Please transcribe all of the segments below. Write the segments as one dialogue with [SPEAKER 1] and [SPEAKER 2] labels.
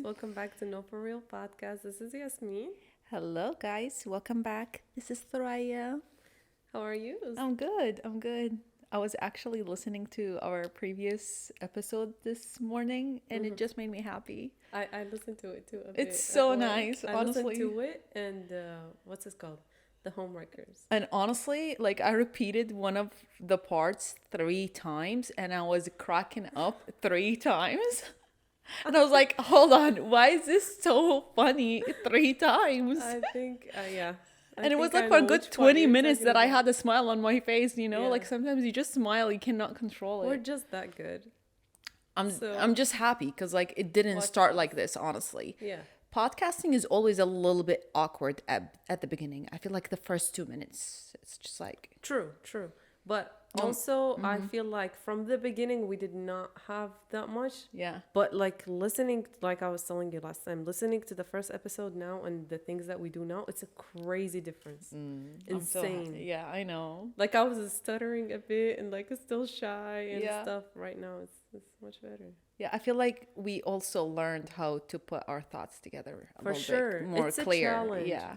[SPEAKER 1] Welcome back to No For Real podcast. This is Yasmeen.
[SPEAKER 2] Hello, guys. Welcome back. This is Thuraya.
[SPEAKER 1] How are you?
[SPEAKER 2] I'm good. I'm good. I was actually listening to our previous episode this morning and it just made me happy.
[SPEAKER 1] I listened to it too a bit.
[SPEAKER 2] It's so
[SPEAKER 1] at work.
[SPEAKER 2] nice,
[SPEAKER 1] I listened
[SPEAKER 2] honestly.
[SPEAKER 1] to it and what's it called? The Homewreckers.
[SPEAKER 2] And honestly, like I repeated one of the parts 3 times and I was cracking up 3 times. And I was like, hold on, why is this so funny 3 times?
[SPEAKER 1] I think, yeah.
[SPEAKER 2] And it was
[SPEAKER 1] think
[SPEAKER 2] like
[SPEAKER 1] I
[SPEAKER 2] for a
[SPEAKER 1] know
[SPEAKER 2] good
[SPEAKER 1] which part
[SPEAKER 2] 20
[SPEAKER 1] you're
[SPEAKER 2] minutes
[SPEAKER 1] talking
[SPEAKER 2] that I
[SPEAKER 1] about.
[SPEAKER 2] had a smile on my face, you know?
[SPEAKER 1] Yeah.
[SPEAKER 2] Like sometimes you just smile, you cannot control
[SPEAKER 1] We're
[SPEAKER 2] it.
[SPEAKER 1] just that good.
[SPEAKER 2] I'm
[SPEAKER 1] So-
[SPEAKER 2] I'm just happy because like it didn't
[SPEAKER 1] Watch
[SPEAKER 2] start
[SPEAKER 1] this.
[SPEAKER 2] like this, honestly.
[SPEAKER 1] Yeah.
[SPEAKER 2] Podcasting is always a little bit awkward at the beginning. I feel like the first 2 minutes, it's just like,
[SPEAKER 1] True. But
[SPEAKER 2] Um,
[SPEAKER 1] also, I feel like from the beginning, we did not have that much.
[SPEAKER 2] yeah.
[SPEAKER 1] But like listening, like I was telling you last time, listening to the first episode now and the things that we do now, it's a crazy difference.
[SPEAKER 2] I'm so
[SPEAKER 1] Insane.
[SPEAKER 2] yeah, I know.
[SPEAKER 1] Like I was stuttering a bit and like still shy and
[SPEAKER 2] Yeah.
[SPEAKER 1] stuff. Right now, it's much better.
[SPEAKER 2] Yeah, I feel like we also learned how to put our thoughts together a
[SPEAKER 1] For
[SPEAKER 2] little
[SPEAKER 1] sure.
[SPEAKER 2] bit more
[SPEAKER 1] It's a
[SPEAKER 2] clear.
[SPEAKER 1] challenge.
[SPEAKER 2] Yeah.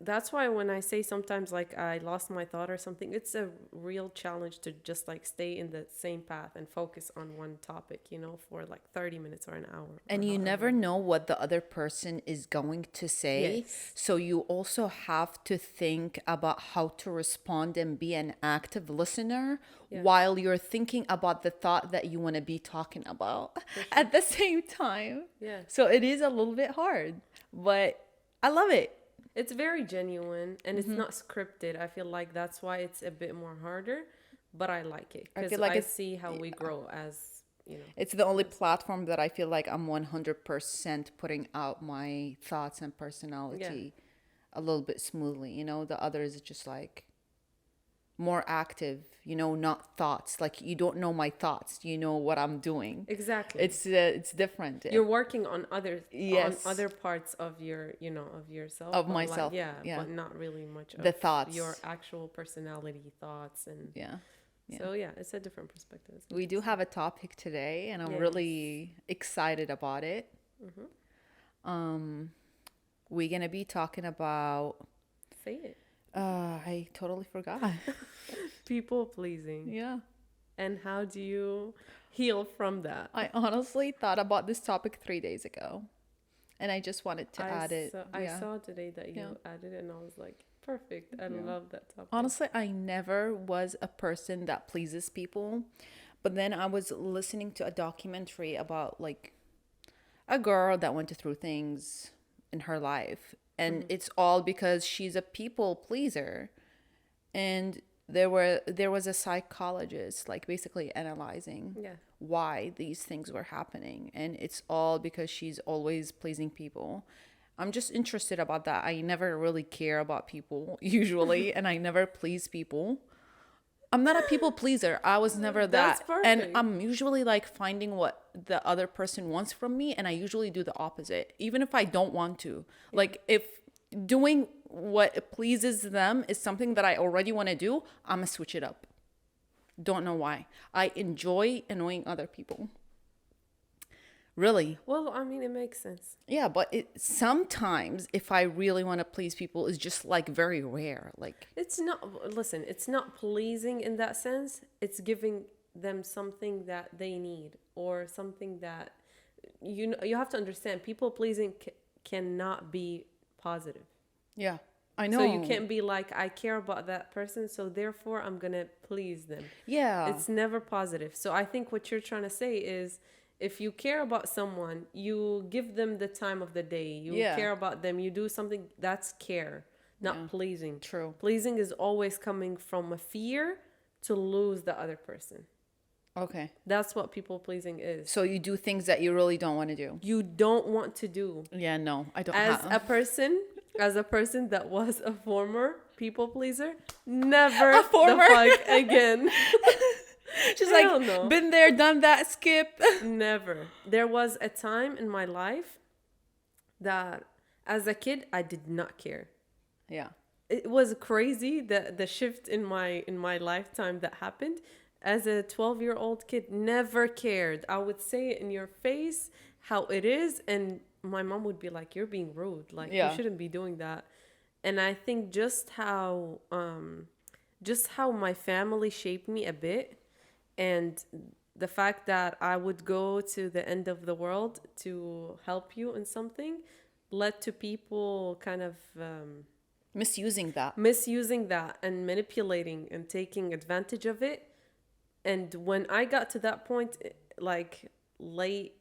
[SPEAKER 1] That's why when I say sometimes like I lost my thought or something, it's a real challenge to just like stay in the same path and focus on one topic, for like 30 minutes or an hour.
[SPEAKER 2] And
[SPEAKER 1] or
[SPEAKER 2] you
[SPEAKER 1] however
[SPEAKER 2] never
[SPEAKER 1] long.
[SPEAKER 2] know what the other person is going to say.
[SPEAKER 1] Yes.
[SPEAKER 2] So you also have to think about how to respond and be an active listener
[SPEAKER 1] Yeah.
[SPEAKER 2] while you're thinking about the thought that you want to be talking about at the same time.
[SPEAKER 1] Yeah.
[SPEAKER 2] So it is a little bit hard, but I love it.
[SPEAKER 1] It's very genuine and it's
[SPEAKER 2] Mm-hmm.
[SPEAKER 1] not scripted. I feel like that's why it's a bit more harder, but I like it
[SPEAKER 2] I
[SPEAKER 1] because
[SPEAKER 2] feel like
[SPEAKER 1] I
[SPEAKER 2] it's-
[SPEAKER 1] see how we grow as.
[SPEAKER 2] It's the only platform that I feel like I'm 100% putting out my thoughts and personality a little bit smoothly. The others is just like more active, not thoughts. Like you don't know my thoughts. You know what I'm doing.
[SPEAKER 1] Exactly.
[SPEAKER 2] It's different.
[SPEAKER 1] You're working on
[SPEAKER 2] Yes.
[SPEAKER 1] other parts of of yourself.
[SPEAKER 2] Of
[SPEAKER 1] but like,
[SPEAKER 2] myself,
[SPEAKER 1] yeah,
[SPEAKER 2] yeah.
[SPEAKER 1] but not really much
[SPEAKER 2] The
[SPEAKER 1] of
[SPEAKER 2] thoughts.
[SPEAKER 1] your actual personality thoughts and
[SPEAKER 2] Yeah. Yeah.
[SPEAKER 1] so yeah, it's a different perspective. It's
[SPEAKER 2] We do have a topic today and I'm
[SPEAKER 1] Yes.
[SPEAKER 2] really excited about it. We're going to be talking about
[SPEAKER 1] Say it.
[SPEAKER 2] I totally forgot.
[SPEAKER 1] People pleasing.
[SPEAKER 2] Yeah.
[SPEAKER 1] And how do you heal from that?
[SPEAKER 2] I honestly thought about this topic 3 days ago, and I just wanted to add it.
[SPEAKER 1] I
[SPEAKER 2] Yeah.
[SPEAKER 1] saw today that you
[SPEAKER 2] Yeah.
[SPEAKER 1] added it, and I was like, perfect. I
[SPEAKER 2] Yeah.
[SPEAKER 1] love that topic.
[SPEAKER 2] Honestly, I never was a person that pleases people, but then I was listening to a documentary about like a girl that went through things in her life, and it's all because she's a people pleaser, and there was a psychologist like basically analyzing
[SPEAKER 1] Yeah.
[SPEAKER 2] why these things were happening, and it's all because she's always pleasing people. I'm just interested about that. I never really care about people usually, and I never please people. I'm not a people pleaser. I was never
[SPEAKER 1] That's
[SPEAKER 2] that. And
[SPEAKER 1] perfect.
[SPEAKER 2] I'm usually like finding what the other person wants from me, and I usually do the opposite even if I don't want to. Like if doing what pleases them is something that I already want to do, I'm gonna switch it up. Don't know why. I enjoy annoying other people. Really.
[SPEAKER 1] Well, I mean, it makes sense.
[SPEAKER 2] Yeah, but sometimes if I really want to please people, it's just like very rare. Like,
[SPEAKER 1] It's not, listen, it's not pleasing in that sense. It's giving them something that they need or something that, you have to understand, people pleasing cannot be positive.
[SPEAKER 2] yeah, I know.
[SPEAKER 1] So you can't be like, I care about that person, so therefore I'm going to please them.
[SPEAKER 2] Yeah.
[SPEAKER 1] It's never positive. So I think what you're trying to say is, if you care about someone, you give them the time of the day. You
[SPEAKER 2] Yeah.
[SPEAKER 1] care about them. You do something that's care, not pleasing.
[SPEAKER 2] True.
[SPEAKER 1] Pleasing is always coming from a fear to lose the other person.
[SPEAKER 2] Okay.
[SPEAKER 1] That's what people pleasing is.
[SPEAKER 2] So you do things that you really don't want to do.
[SPEAKER 1] You don't want to do.
[SPEAKER 2] Yeah, no, I don't
[SPEAKER 1] As
[SPEAKER 2] have.
[SPEAKER 1] a person that was a former people pleaser, never
[SPEAKER 2] A former?
[SPEAKER 1] the fuck again.
[SPEAKER 2] Just
[SPEAKER 1] Hell
[SPEAKER 2] like,
[SPEAKER 1] no.
[SPEAKER 2] been there, done that, skip.
[SPEAKER 1] Never. There was a time in my life that as a kid I did not care.
[SPEAKER 2] Yeah.
[SPEAKER 1] It was crazy the shift in my lifetime that happened. As a 12-year-old kid, never cared. I would say it in your face, how it is, and my mom would be like, "You're being rude. Like you
[SPEAKER 2] Yeah.
[SPEAKER 1] shouldn't be doing that." And I think just how my family shaped me a bit, and the fact that I would go to the end of the world to help you in something led to people kind of
[SPEAKER 2] Misusing that.
[SPEAKER 1] misusing that and manipulating and taking advantage of it. And when I got to that point, like late,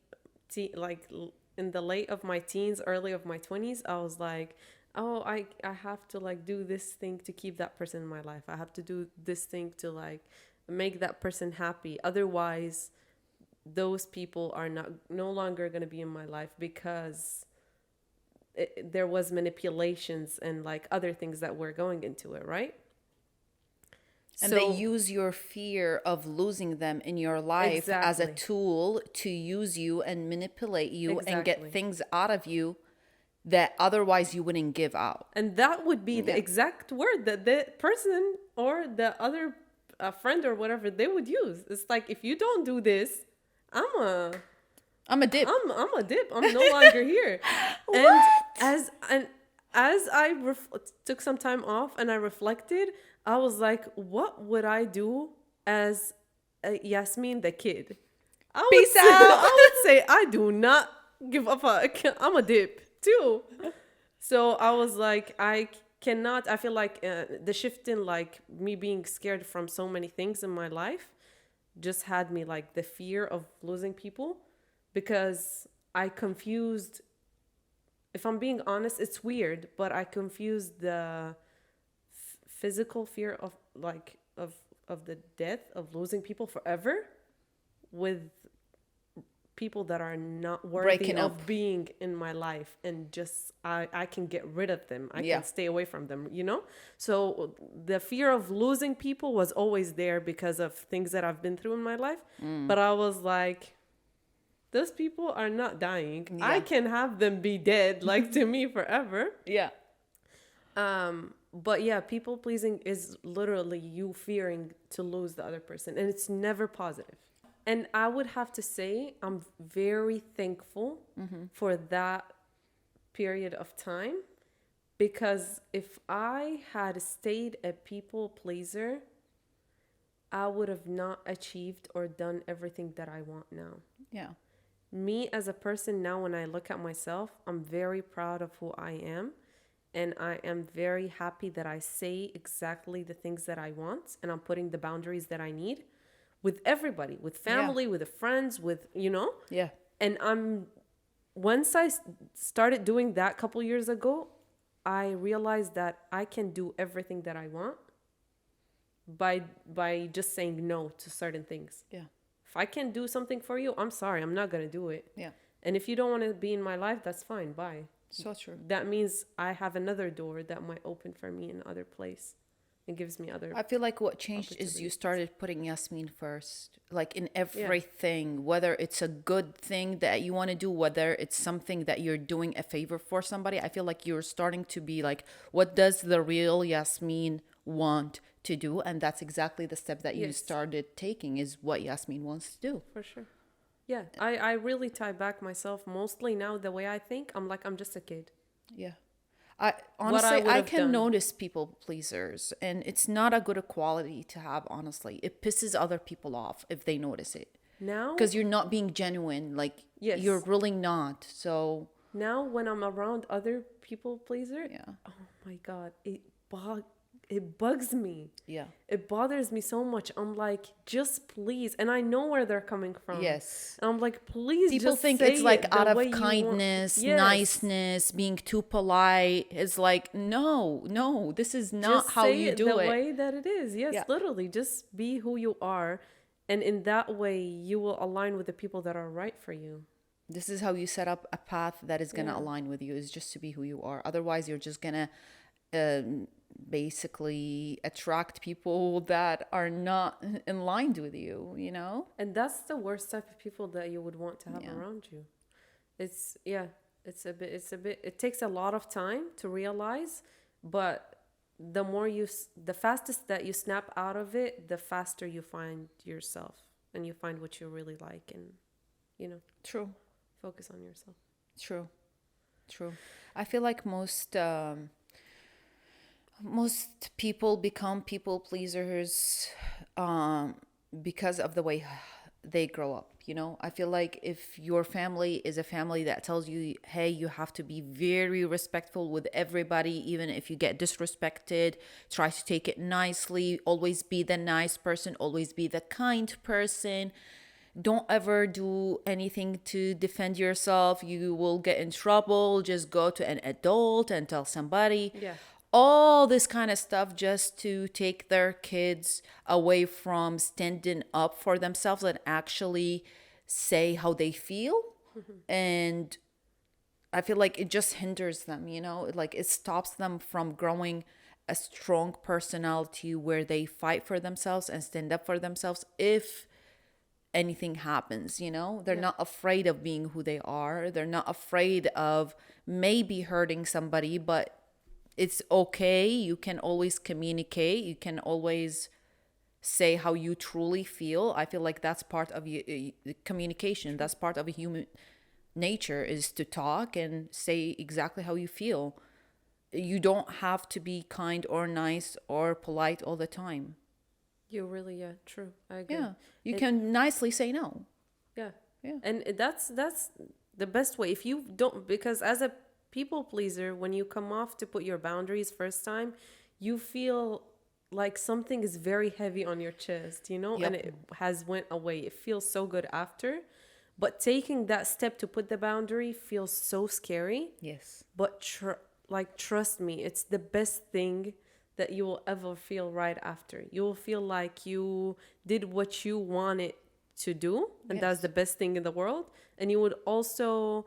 [SPEAKER 1] in the late of my teens, early of my 20s, I was like, oh, I have to like do this thing to keep that person in my life. I have to do this thing to like make that person happy. Otherwise, those people are no longer going to be in my life because there was manipulations and like other things that were going into it, right?
[SPEAKER 2] And they
[SPEAKER 1] So
[SPEAKER 2] use your fear of losing them in your life as a
[SPEAKER 1] exactly,
[SPEAKER 2] tool to use you and manipulate you and get
[SPEAKER 1] exactly.
[SPEAKER 2] things out of you that otherwise you wouldn't give out.
[SPEAKER 1] And that would be the
[SPEAKER 2] Yeah.
[SPEAKER 1] exact word that the person or the other friend or whatever they would use. It's like, if you don't do this, I'm a
[SPEAKER 2] I'm a dip.
[SPEAKER 1] I'm a dip. I'm no longer here. And
[SPEAKER 2] What?
[SPEAKER 1] as I took some time off and I reflected, I was like, what would I do as Yasmeen the kid?
[SPEAKER 2] Peace
[SPEAKER 1] I
[SPEAKER 2] out.
[SPEAKER 1] would say I do not give a fuck. I'm a dip too. So I was like, I cannot. I feel like the shift in like me being scared from so many things in my life just had me like the fear of losing people, because I confused. If I'm being honest, it's weird, but I confused the physical fear of like of the death of losing people forever with people that are not worthy
[SPEAKER 2] Breaking
[SPEAKER 1] of
[SPEAKER 2] up.
[SPEAKER 1] being in my life, and just I can get rid of them. I
[SPEAKER 2] Yeah.
[SPEAKER 1] can stay away from them, you know? So the fear of losing people was always there because of things that I've been through in my life. But I was like, those people are not dying. I
[SPEAKER 2] Yeah.
[SPEAKER 1] can have them be dead like to me forever.
[SPEAKER 2] Yeah.
[SPEAKER 1] But yeah, people pleasing is literally you fearing to lose the other person, and it's never positive. And I would have to say I'm very thankful for that period of time, because if I had stayed a people pleaser, I would have not achieved or done everything that I want now.
[SPEAKER 2] Yeah.
[SPEAKER 1] Me as a person now, when I look at myself, I'm very proud of who I am. And I am very happy that I say exactly the things that I want, and I'm putting the boundaries that I need with everybody, with
[SPEAKER 2] Yeah.
[SPEAKER 1] family, with the friends, with, you know?
[SPEAKER 2] Yeah.
[SPEAKER 1] And once I started doing that a couple years ago, I realized that I can do everything that I want by just saying no to certain things.
[SPEAKER 2] Yeah.
[SPEAKER 1] If I can't do something for you, I'm sorry, I'm not going to do it.
[SPEAKER 2] Yeah.
[SPEAKER 1] And if you don't want to be in my life, that's fine. Bye.
[SPEAKER 2] So true.
[SPEAKER 1] That means I have another door that might open for me in other place. It gives me other
[SPEAKER 2] I feel like what changed is you
[SPEAKER 1] opportunities.
[SPEAKER 2] started putting Yasmeen first, like in everything, whether it's a good thing that you want to do, whether it's something that you're doing a favor for somebody. I feel like you're starting to be like, what does the real Yasmeen want to do? And that's exactly the step that you
[SPEAKER 1] Yes.
[SPEAKER 2] started taking, is what Yasmeen wants to do.
[SPEAKER 1] For sure. Yeah, I really tie back myself mostly now. The way I think, I'm like, I'm just a kid.
[SPEAKER 2] Yeah. I
[SPEAKER 1] What I
[SPEAKER 2] honestly,
[SPEAKER 1] would
[SPEAKER 2] I
[SPEAKER 1] have
[SPEAKER 2] can
[SPEAKER 1] done.
[SPEAKER 2] notice people pleasers, and it's not a good quality to have, honestly. It pisses other people off if they notice it.
[SPEAKER 1] Now,
[SPEAKER 2] Because you're not being genuine. Like,
[SPEAKER 1] yes.
[SPEAKER 2] you're really not. So,
[SPEAKER 1] Now when I'm around other people pleaser,
[SPEAKER 2] yeah.
[SPEAKER 1] oh my God, it bugs me.
[SPEAKER 2] Yeah.
[SPEAKER 1] It bothers me so much. I'm like, just please. And I know where they're coming from.
[SPEAKER 2] Yes.
[SPEAKER 1] And I'm like, please
[SPEAKER 2] People
[SPEAKER 1] just
[SPEAKER 2] think
[SPEAKER 1] say
[SPEAKER 2] it's like
[SPEAKER 1] it the
[SPEAKER 2] out
[SPEAKER 1] way
[SPEAKER 2] of
[SPEAKER 1] you want.
[SPEAKER 2] kindness,
[SPEAKER 1] Yes.
[SPEAKER 2] niceness, being too polite. It's like, no, this is not
[SPEAKER 1] Just
[SPEAKER 2] how
[SPEAKER 1] say
[SPEAKER 2] you
[SPEAKER 1] it
[SPEAKER 2] do
[SPEAKER 1] the
[SPEAKER 2] it.
[SPEAKER 1] way that it is. Yes,
[SPEAKER 2] Yeah.
[SPEAKER 1] literally. Just be who you are. And in that way, you will align with the people that are right for you.
[SPEAKER 2] This is how you set up a path that is going to
[SPEAKER 1] Yeah.
[SPEAKER 2] align with you, is just to be who you are. Otherwise, you're just going to basically attract people that are not in line with you, you know?
[SPEAKER 1] And that's the worst type of people that you would want to have
[SPEAKER 2] Yeah.
[SPEAKER 1] around you. Yeah, it takes a lot of time to realize, but the fastest that you snap out of it, the faster you find yourself and you find what you really like, and, you know,
[SPEAKER 2] True.
[SPEAKER 1] Focus on yourself.
[SPEAKER 2] True. True. I feel like most people become people pleasers um, because of the way they grow up. You know, I feel like if your family is a family that tells you, hey, you have to be very respectful with everybody, even if you get disrespected, try to take it nicely, always be the nice person, always be the kind person, don't ever do anything to defend yourself, you will get in trouble, just go to an adult and tell somebody,
[SPEAKER 1] Yeah.
[SPEAKER 2] all this kind of stuff, just to take their kids away from standing up for themselves and actually say how they feel. And I feel like it just hinders them, you know, like it stops them from growing a strong personality where they fight for themselves and stand up for themselves if anything happens, you know. They're
[SPEAKER 1] Yeah.
[SPEAKER 2] not afraid of being who they are, they're not afraid of maybe hurting somebody, but it's okay. You can always communicate. You can always say how you truly feel. I feel like that's part of communication. That's part of a human nature, is to talk and say exactly how you feel. You don't have to be kind or nice or polite all the time.
[SPEAKER 1] You really, yeah, true. I agree.
[SPEAKER 2] Yeah. You
[SPEAKER 1] It,
[SPEAKER 2] can nicely say no.
[SPEAKER 1] yeah.
[SPEAKER 2] Yeah.
[SPEAKER 1] And that's the best way. If you don't, because as a people pleaser, when you come off to put your boundaries first time, you feel like something is very heavy on your chest, you know, and
[SPEAKER 2] Yep.
[SPEAKER 1] it has went away. It feels so good after. But taking that step to put the boundary feels so scary.
[SPEAKER 2] Yes.
[SPEAKER 1] But like trust me, it's the best thing that you will ever feel right after. You will feel like you did what you wanted to do, and that's
[SPEAKER 2] Yes.
[SPEAKER 1] the best thing in the world. And you would also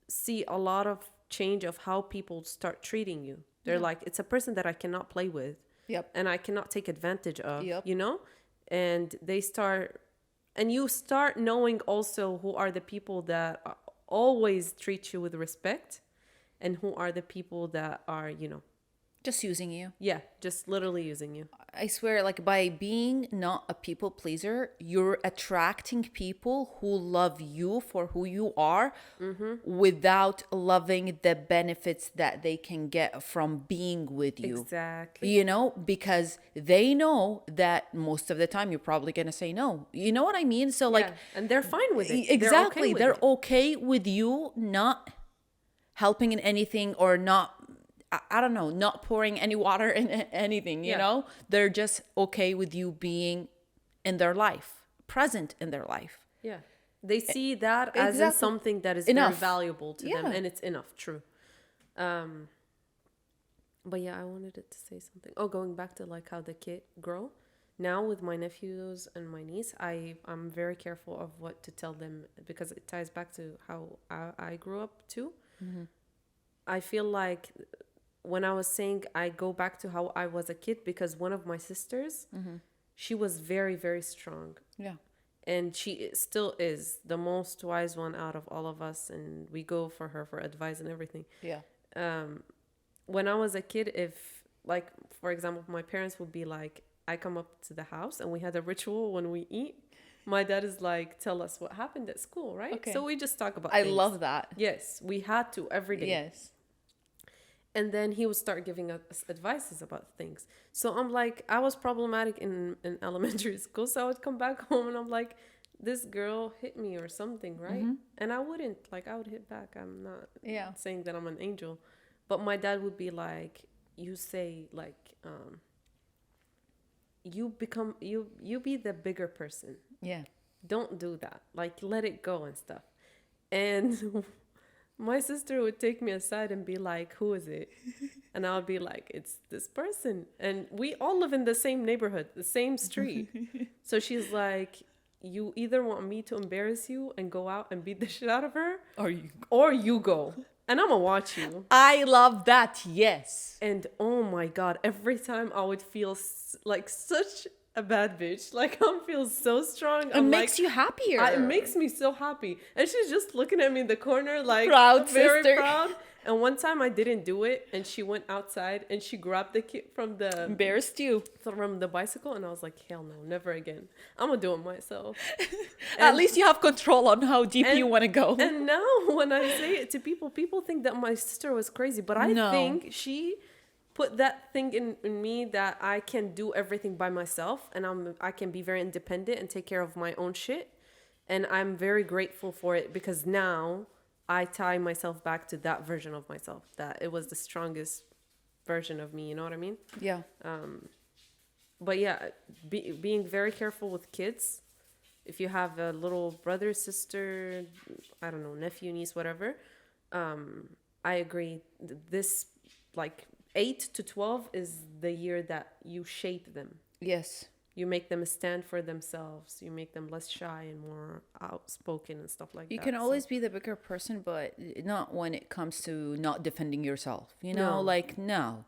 [SPEAKER 1] see a lot of change of how people start treating you. They're
[SPEAKER 2] Yeah.
[SPEAKER 1] like, it's a person that I cannot play with
[SPEAKER 2] Yep.
[SPEAKER 1] and I cannot take advantage of,
[SPEAKER 2] Yep.
[SPEAKER 1] you know? And they start, and you start knowing also who are the people that always treat you with respect and who are the people that are, you know,
[SPEAKER 2] Just using you.
[SPEAKER 1] yeah, just literally using you.
[SPEAKER 2] I swear, like by being not a people pleaser, you're attracting people who love you for who you are without loving the benefits that they can get from being with you.
[SPEAKER 1] Exactly.
[SPEAKER 2] You know, because they know that most of the time you're probably going to say no. You know what I mean? So, like,
[SPEAKER 1] Yeah. And they're fine with it.
[SPEAKER 2] exactly,
[SPEAKER 1] They're
[SPEAKER 2] they're okay with you not helping in anything or not, I don't know, not pouring any water in anything, you
[SPEAKER 1] Yeah.
[SPEAKER 2] know? They're just okay with you being in their life, present in their life.
[SPEAKER 1] Yeah. They see that as in
[SPEAKER 2] Exactly.
[SPEAKER 1] something that is
[SPEAKER 2] Enough.
[SPEAKER 1] very valuable to them
[SPEAKER 2] Yeah.
[SPEAKER 1] and it's enough, true. Um but yeah, I wanted it to say something. Oh, going back to like how the kid grow. Now with my nephews and my niece, I'm very careful of what to tell them because it ties back to how I grew up too. I feel like when I was saying I go back to how I was a kid because one of my sisters, she was very, very strong.
[SPEAKER 2] Yeah.
[SPEAKER 1] And she still is the most wise one out of all of us. And we go for her for advice and everything.
[SPEAKER 2] Yeah.
[SPEAKER 1] When I was a kid, if, like, for example, my parents would be like, I come up to the house and we had a ritual when we eat. My dad is like, tell us what happened at school, right?
[SPEAKER 2] Okay.
[SPEAKER 1] So we just talk about
[SPEAKER 2] I
[SPEAKER 1] things.
[SPEAKER 2] love that.
[SPEAKER 1] Yes, we had to every day.
[SPEAKER 2] Yes.
[SPEAKER 1] And then he would start giving us advices about things. So I'm like, I was problematic in elementary school. So I would come back home and I'm like, this girl hit me or something, right? And I wouldn't, like, I would hit back. I'm not
[SPEAKER 2] Yeah.
[SPEAKER 1] saying that I'm an angel. But my dad would be like, you say, like, you be the bigger person.
[SPEAKER 2] Yeah.
[SPEAKER 1] Don't do that. Like, let it go and stuff. And my sister would take me aside and be like, who is it? And I would be like, it's this person. And we all live in the same neighborhood, the same street. So she's like, you either want me to embarrass you and go out and beat the shit out of her, or you go. And I'm gonna watch you.
[SPEAKER 2] I love that. Yes.
[SPEAKER 1] And oh my God, every time I would feel like such a bad bitch. Like I feel so strong.
[SPEAKER 2] It
[SPEAKER 1] I'm
[SPEAKER 2] makes
[SPEAKER 1] like,
[SPEAKER 2] you happier.
[SPEAKER 1] it makes me so happy. And she's just looking at me in the corner, like
[SPEAKER 2] Proud
[SPEAKER 1] very
[SPEAKER 2] sister.
[SPEAKER 1] proud. And one time I didn't do it, and she went outside and she grabbed the kid
[SPEAKER 2] Embarrassed you.
[SPEAKER 1] from the bicycle, and I was like, hell no, never again. I'm gonna do it myself.
[SPEAKER 2] At
[SPEAKER 1] And-
[SPEAKER 2] least you have control on how deep you want to go.
[SPEAKER 1] And now when I say it to people, people think that my sister was crazy, but I
[SPEAKER 2] No.
[SPEAKER 1] think she put that thing in me that I can do everything by myself, and I can be very independent and take care of my own shit. And I'm very grateful for it, because now I tie myself back to that version of myself, that it was the strongest version of me, you know what I mean?
[SPEAKER 2] Yeah.
[SPEAKER 1] But yeah, being very careful with kids. If you have a little brother, sister, I don't know, nephew, niece, whatever, I agree. This, like, 8 to 12 is the year that you shape them.
[SPEAKER 2] Yes.
[SPEAKER 1] You make them stand for themselves. You make them less shy and more outspoken and stuff like that.
[SPEAKER 2] You can always be the bigger person, but not when it comes to not defending yourself. You know,
[SPEAKER 1] No.
[SPEAKER 2] like, no,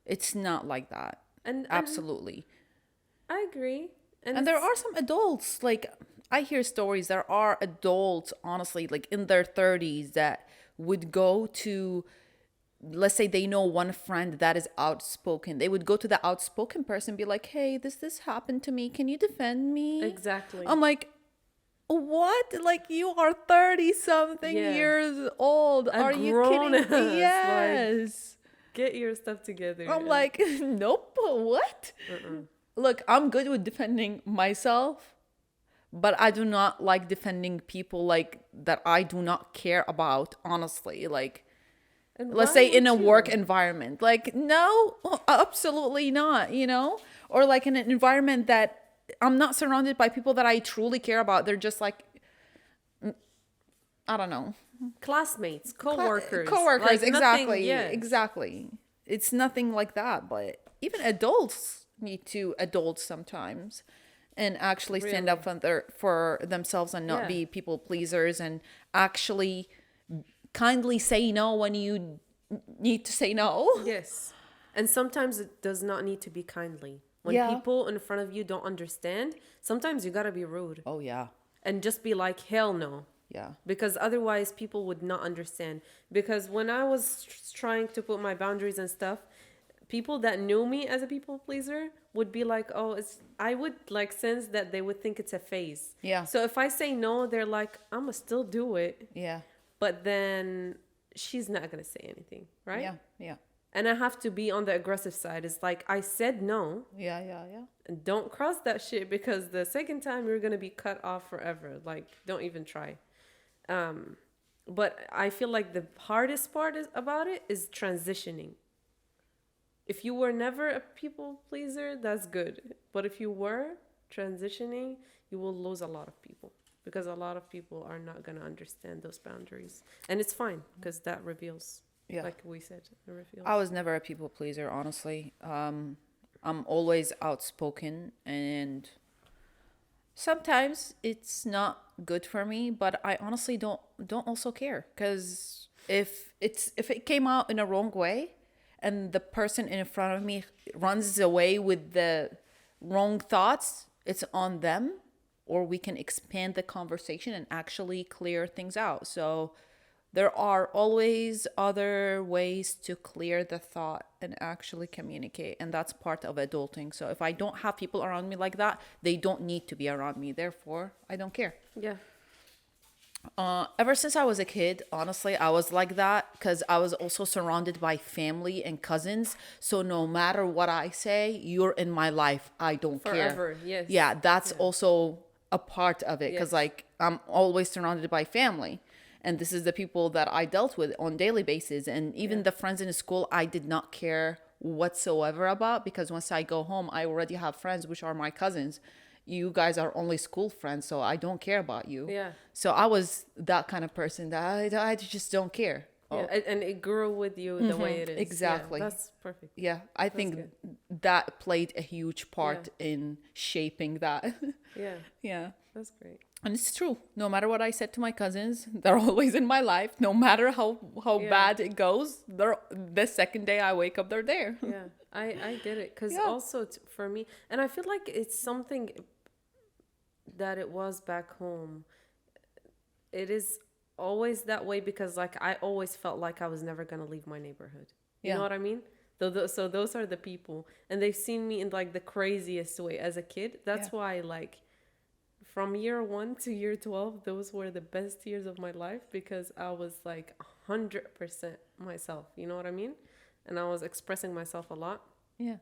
[SPEAKER 2] it's not like that.
[SPEAKER 1] And
[SPEAKER 2] Absolutely.
[SPEAKER 1] I agree.
[SPEAKER 2] And there are some adults, like, I hear stories. There are adults, honestly, like in their 30s that would go to, let's say they know one friend that is outspoken. They would go to the outspoken person and be like, hey, this happened to me. Can you defend me?
[SPEAKER 1] Exactly.
[SPEAKER 2] I'm like, what? Like, you are 30 something
[SPEAKER 1] Yeah.
[SPEAKER 2] years old. Are you
[SPEAKER 1] grown
[SPEAKER 2] kidding
[SPEAKER 1] ass,
[SPEAKER 2] me? Yes.
[SPEAKER 1] Get your stuff together.
[SPEAKER 2] I'm like, nope. What? Look, I'm good with defending myself, but I do not like defending people like that I do not care about, honestly. Like,
[SPEAKER 1] And
[SPEAKER 2] let's
[SPEAKER 1] why
[SPEAKER 2] say in
[SPEAKER 1] would
[SPEAKER 2] a
[SPEAKER 1] you?
[SPEAKER 2] work environment. Like, no, absolutely not, you know? Or like in an environment that I'm not surrounded by people that I truly care about. They're just like, I don't know.
[SPEAKER 1] Classmates, co-workers.
[SPEAKER 2] Co-workers,
[SPEAKER 1] like
[SPEAKER 2] exactly.
[SPEAKER 1] Nothing, yeah.
[SPEAKER 2] Exactly. It's nothing like that, but even adults need to adult sometimes and actually stand up for themselves and not
[SPEAKER 1] Yeah.
[SPEAKER 2] be people pleasers, and actually kindly say no when you need to say no.
[SPEAKER 1] Yes. And sometimes it does not need to be kindly. When
[SPEAKER 2] Yeah.
[SPEAKER 1] people in front of you don't understand, sometimes you gotta be rude
[SPEAKER 2] Oh yeah.
[SPEAKER 1] and just be like, hell no.
[SPEAKER 2] Yeah.
[SPEAKER 1] Because otherwise people would not understand. Because when I was trying to put my boundaries and stuff, people that knew me as a people pleaser would be like, oh, I would like sense that they would think it's a phase.
[SPEAKER 2] Yeah.
[SPEAKER 1] So if I say no, they're like, I'm gonna still do it.
[SPEAKER 2] Yeah.
[SPEAKER 1] But then she's not gonna say anything, right?
[SPEAKER 2] Yeah. Yeah.
[SPEAKER 1] And I have to be on the aggressive side. It's like, I said no,
[SPEAKER 2] Yeah. Yeah. Yeah.
[SPEAKER 1] and don't cross that shit, because the second time you're gonna be cut off forever. Like, don't even try. But I feel like the hardest part about it is transitioning. If you were never a people pleaser, that's good. But if you were transitioning, you will lose a lot of people, because a lot of people are not going to understand those boundaries. And it's fine, because that reveals,
[SPEAKER 2] Yeah.
[SPEAKER 1] like we said, it reveals.
[SPEAKER 2] I was never a people pleaser, honestly. I'm always outspoken, and sometimes it's not good for me, but I honestly don't also care, because if it came out in a wrong way and the person in front of me runs away with the wrong thoughts, it's on them, or we can expand the conversation and actually clear things out. So there are always other ways to clear the thought and actually communicate. And that's part of adulting. So if I don't have people around me like that, they don't need to be around me. Therefore, I don't care.
[SPEAKER 1] Yeah.
[SPEAKER 2] Ever since I was a kid, honestly, I was like that, because I was also surrounded by family and cousins. So no matter what I say, you're in my life. I don't care.
[SPEAKER 1] Forever, yes.
[SPEAKER 2] Yeah, that's also a part of it, because
[SPEAKER 1] Yes.
[SPEAKER 2] like I'm always surrounded by family. And this is the people that I dealt with on daily basis. And even the friends in school, I did not care whatsoever about, because once I go home, I already have friends, which are my cousins. You guys are only school friends, so I don't care about you.
[SPEAKER 1] Yeah.
[SPEAKER 2] So I was that kind of person that I just don't care.
[SPEAKER 1] Yeah, and it grew with you the way it is.
[SPEAKER 2] Exactly.
[SPEAKER 1] Yeah, that's perfect.
[SPEAKER 2] Yeah, I
[SPEAKER 1] That's
[SPEAKER 2] think
[SPEAKER 1] good.
[SPEAKER 2] that played a huge
[SPEAKER 1] Yeah,
[SPEAKER 2] part in shaping that.
[SPEAKER 1] yeah,
[SPEAKER 2] Yeah.
[SPEAKER 1] that's great.
[SPEAKER 2] And it's true. No matter what I said to my cousins, they're always in my life. No matter how
[SPEAKER 1] Yeah,
[SPEAKER 2] bad it goes, they're the second day I wake up, they're there.
[SPEAKER 1] yeah, I get it. Because
[SPEAKER 2] Yeah.
[SPEAKER 1] also for me, and I feel like it's something that it was back home. It is always that way because like I always felt like I was never gonna leave my neighborhood. You know
[SPEAKER 2] Yeah.
[SPEAKER 1] what I mean? So those are the people, and they've seen me in like the craziest way as a kid.
[SPEAKER 2] Yeah.
[SPEAKER 1] That's why like from year 1 to year 12, those were the best years of my life because I was like 100% myself. You know what I mean? And I was expressing myself a lot.
[SPEAKER 2] Yeah.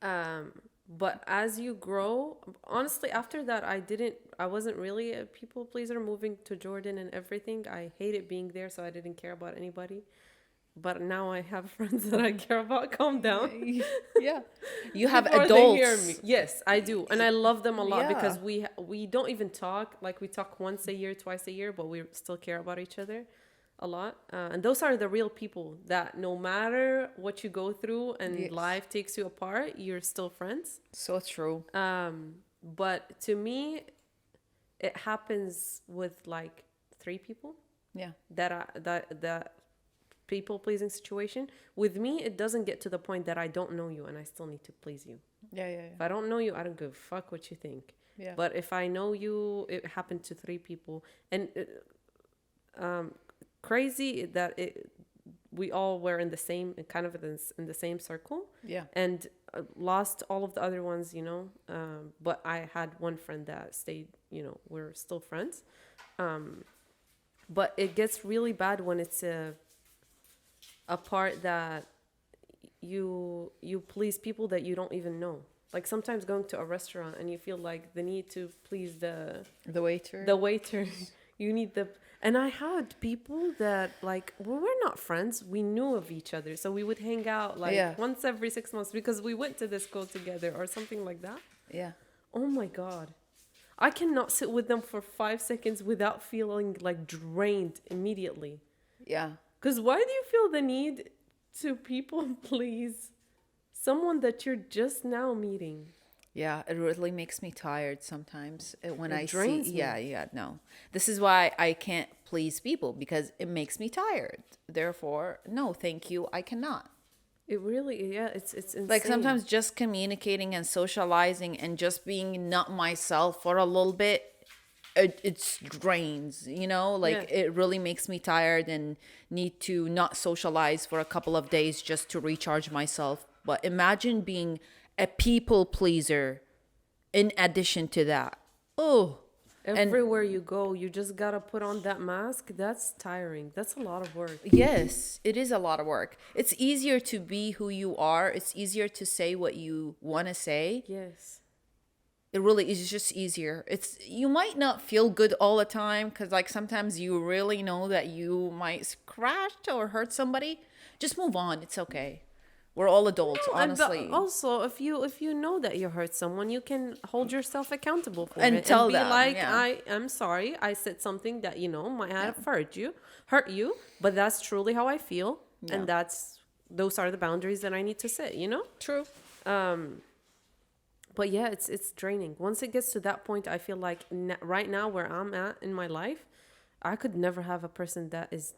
[SPEAKER 1] Um, but as you grow, honestly, after that, I wasn't really a people pleaser moving to Jordan and everything. I hated being there, so I didn't care about anybody. But now I have friends that I care about. Calm down.
[SPEAKER 2] Yeah. You have
[SPEAKER 1] Before they hear me.
[SPEAKER 2] adults.
[SPEAKER 1] Yes, I do. And I love them a lot
[SPEAKER 2] Yeah.
[SPEAKER 1] because we don't even talk. Like we talk once a year, twice a year, but we still care about each other a lot. And those are the real people that no matter what you go through and
[SPEAKER 2] Yes.
[SPEAKER 1] life takes you apart, you're still friends.
[SPEAKER 2] So true.
[SPEAKER 1] But to me, it happens with like 3 people
[SPEAKER 2] Yeah.
[SPEAKER 1] that people pleasing situation. With me, it doesn't get to the point that I don't know you and I still need to please you.
[SPEAKER 2] Yeah. Yeah.
[SPEAKER 1] If I don't know you, I don't give a fuck what you think.
[SPEAKER 2] Yeah.
[SPEAKER 1] But if I know you, it happened to 3 people, and crazy that we all were in the same kind of in the same circle,
[SPEAKER 2] Yeah.
[SPEAKER 1] and lost all of the other ones, but I had one friend that stayed. We're still friends. But it gets really bad when it's a part that you please people that you don't even know. Like sometimes going to a restaurant and you feel like the need to please
[SPEAKER 2] The waiter.
[SPEAKER 1] the waiter. You need and I had people that like we're not friends. We knew of each other, so we would hang out like
[SPEAKER 2] Yeah.
[SPEAKER 1] once every 6 months because we went to this school together or something like that.
[SPEAKER 2] Yeah.
[SPEAKER 1] Oh my god, I cannot sit with them for 5 seconds without feeling like drained immediately.
[SPEAKER 2] Yeah.
[SPEAKER 1] Because why do you feel the need to people please someone that you're just now meeting?
[SPEAKER 2] Yeah, it really makes me tired sometimes when
[SPEAKER 1] It
[SPEAKER 2] I see.
[SPEAKER 1] drains me.
[SPEAKER 2] Yeah, no. This is why I can't please people because it makes me tired. Therefore, no, thank you, I cannot.
[SPEAKER 1] It really, yeah, it's insane.
[SPEAKER 2] Like sometimes just communicating and socializing and just being not myself for a little bit, it drains, like
[SPEAKER 1] Yeah.
[SPEAKER 2] it really makes me tired and need to not socialize for a couple of days just to recharge myself. But imagine being a people pleaser in addition to that. Oh, and
[SPEAKER 1] Everywhere you go, you just gotta put on that mask. That's tiring. That's a lot of work.
[SPEAKER 2] yes, it is a lot of work. It's easier to be who you are. It's easier to say what you want to say.
[SPEAKER 1] Yes.
[SPEAKER 2] It really is just easier. You might not feel good all the time because like sometimes you really know that you might scratch or hurt somebody. Just move on. It's okay. We're all adults, honestly.
[SPEAKER 1] And also, if you know that you hurt someone, you can hold yourself accountable for
[SPEAKER 2] And
[SPEAKER 1] it
[SPEAKER 2] tell
[SPEAKER 1] and be
[SPEAKER 2] them,
[SPEAKER 1] like,
[SPEAKER 2] yeah.
[SPEAKER 1] I am sorry. I said something that might have hurt you, but that's truly how I feel,
[SPEAKER 2] Yeah.
[SPEAKER 1] and those are the boundaries that I need to set.
[SPEAKER 2] True.
[SPEAKER 1] But yeah, it's draining. Once it gets to that point, I feel like right now where I'm at in my life, I could never have a person that is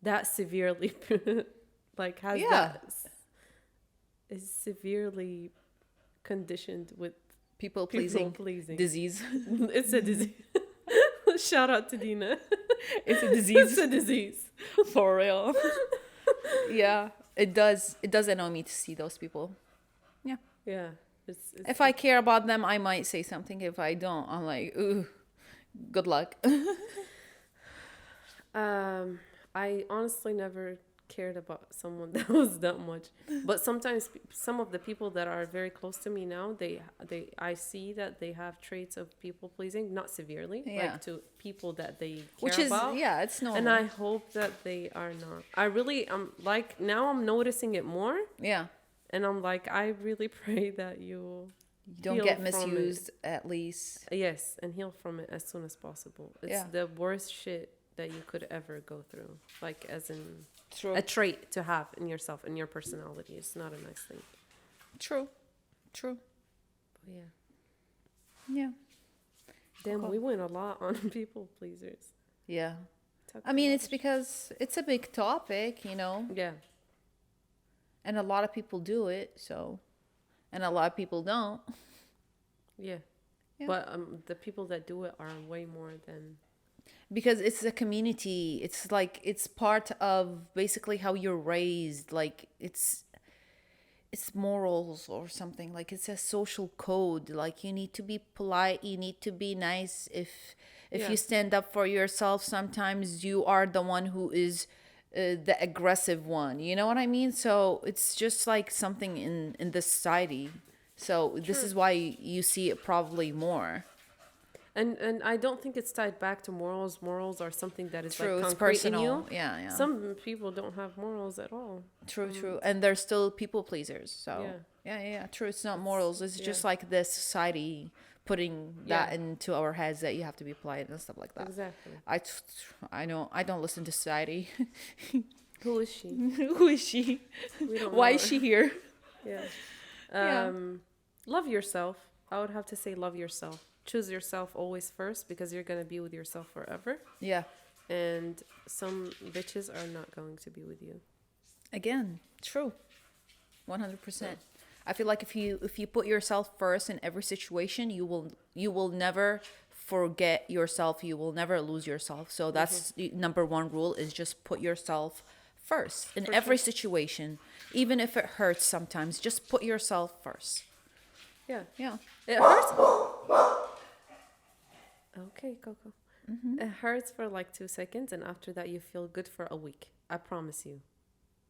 [SPEAKER 1] that severely like has
[SPEAKER 2] Yeah.
[SPEAKER 1] that is severely conditioned with
[SPEAKER 2] People
[SPEAKER 1] people
[SPEAKER 2] pleasing
[SPEAKER 1] pleasing.
[SPEAKER 2] disease.
[SPEAKER 1] It's a disease. Shout out to Dina.
[SPEAKER 2] It's a
[SPEAKER 1] It's
[SPEAKER 2] disease
[SPEAKER 1] a disease.
[SPEAKER 2] for real. Yeah, it does. It does annoy me to see those people. Yeah.
[SPEAKER 1] Yeah.
[SPEAKER 2] If I care about them, I might say something. If I don't, I'm like, ooh, good luck.
[SPEAKER 1] I honestly never cared about someone that was that much, but sometimes some of the people that are very close to me now, I see that they have traits of people pleasing, not severely,
[SPEAKER 2] Yeah.
[SPEAKER 1] like to people that they care
[SPEAKER 2] Which is,
[SPEAKER 1] about.
[SPEAKER 2] yeah, it's normal.
[SPEAKER 1] And I hope that they are not. I really like now I'm noticing it more,
[SPEAKER 2] Yeah.
[SPEAKER 1] and I'm like I really pray that you
[SPEAKER 2] You don't
[SPEAKER 1] heal
[SPEAKER 2] get
[SPEAKER 1] from it.
[SPEAKER 2] misused, at least.
[SPEAKER 1] Yes, and heal from it as soon as possible. It's
[SPEAKER 2] Yeah.
[SPEAKER 1] the worst shit that you could ever go through. Like, as in
[SPEAKER 2] True.
[SPEAKER 1] a trait to have in yourself, in your personality. It's not a nice thing.
[SPEAKER 2] True. True.
[SPEAKER 1] But yeah.
[SPEAKER 2] Yeah.
[SPEAKER 1] Damn,
[SPEAKER 2] Okay.
[SPEAKER 1] we went a lot on people pleasers.
[SPEAKER 2] Yeah.
[SPEAKER 1] Talked
[SPEAKER 2] I
[SPEAKER 1] a
[SPEAKER 2] mean,
[SPEAKER 1] lot
[SPEAKER 2] it's
[SPEAKER 1] of
[SPEAKER 2] because it's a big topic, you know,
[SPEAKER 1] Yeah.
[SPEAKER 2] and a lot of people do it, so, and a lot of people don't.
[SPEAKER 1] Yeah.
[SPEAKER 2] Yeah.
[SPEAKER 1] But the people that do it are way more than.
[SPEAKER 2] Because it's a community. It's like it's part of basically how you're raised. Like it's morals or something. Like it's a social code. Like you need to be polite, you need to be nice. If
[SPEAKER 1] Yeah.
[SPEAKER 2] you stand up for yourself, sometimes you are the one who is the aggressive one. You know what I mean? So it's just like something in the society. So this
[SPEAKER 1] True.
[SPEAKER 2] is why you see it probably more.
[SPEAKER 1] And I don't think it's tied back to morals. Morals are something that is
[SPEAKER 2] True,
[SPEAKER 1] like
[SPEAKER 2] it's
[SPEAKER 1] concrete in you.
[SPEAKER 2] personal. Yeah, yeah.
[SPEAKER 1] Some people don't have morals at all.
[SPEAKER 2] True, true. And they're still people pleasers. So,
[SPEAKER 1] Yeah.
[SPEAKER 2] yeah. True. It's not morals. It's just
[SPEAKER 1] Yeah.
[SPEAKER 2] like the society putting that
[SPEAKER 1] Yeah.
[SPEAKER 2] into our heads that you have to be polite and stuff like that.
[SPEAKER 1] Exactly.
[SPEAKER 2] I know. I don't listen to society.
[SPEAKER 1] Who is she?
[SPEAKER 2] Who is she?
[SPEAKER 1] We don't
[SPEAKER 2] Why
[SPEAKER 1] know
[SPEAKER 2] is
[SPEAKER 1] her.
[SPEAKER 2] she here?
[SPEAKER 1] Yeah.
[SPEAKER 2] Yeah.
[SPEAKER 1] Love yourself. I would have to say love yourself. Choose yourself always first, because you're going to be with yourself forever.
[SPEAKER 2] Yeah.
[SPEAKER 1] And some bitches are not going to be with you.
[SPEAKER 2] Again, true. 100%. I feel like if you put yourself first in every situation, you will never forget yourself. You will never lose yourself. So that's the number one rule, is just put yourself first in
[SPEAKER 1] For
[SPEAKER 2] every
[SPEAKER 1] sure.
[SPEAKER 2] situation, even if it hurts sometimes. Just put yourself first.
[SPEAKER 1] Yeah.
[SPEAKER 2] Yeah.
[SPEAKER 1] It hurts. Okay, Coco. It hurts for like 2 seconds, and after that, you feel good for a week. I promise you.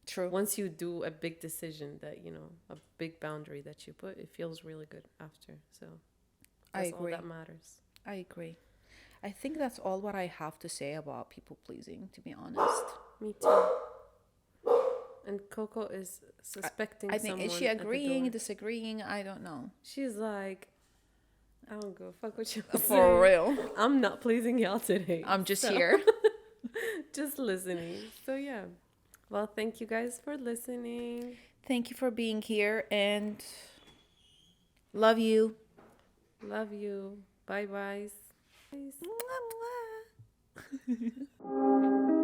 [SPEAKER 2] True.
[SPEAKER 1] Once you do a big decision that, a big boundary that you put, it feels really good after. So
[SPEAKER 2] I
[SPEAKER 1] that's all
[SPEAKER 2] agree.
[SPEAKER 1] that matters.
[SPEAKER 2] I agree. I think that's all what I have to say about people pleasing, to be honest.
[SPEAKER 1] Me too. And Coco is suspecting
[SPEAKER 2] I think, is
[SPEAKER 1] someone
[SPEAKER 2] she
[SPEAKER 1] at the
[SPEAKER 2] agreeing,
[SPEAKER 1] door.
[SPEAKER 2] disagreeing? I don't know.
[SPEAKER 1] She's like, I don't go fuck what you
[SPEAKER 2] For real.
[SPEAKER 1] I'm not pleasing y'all today.
[SPEAKER 2] I'm just
[SPEAKER 1] So,
[SPEAKER 2] here.
[SPEAKER 1] just listening. So yeah. Well, thank you guys for listening.
[SPEAKER 2] Thank you for being here and love you.
[SPEAKER 1] Love you. Bye bye.
[SPEAKER 2] Mwah, mwah.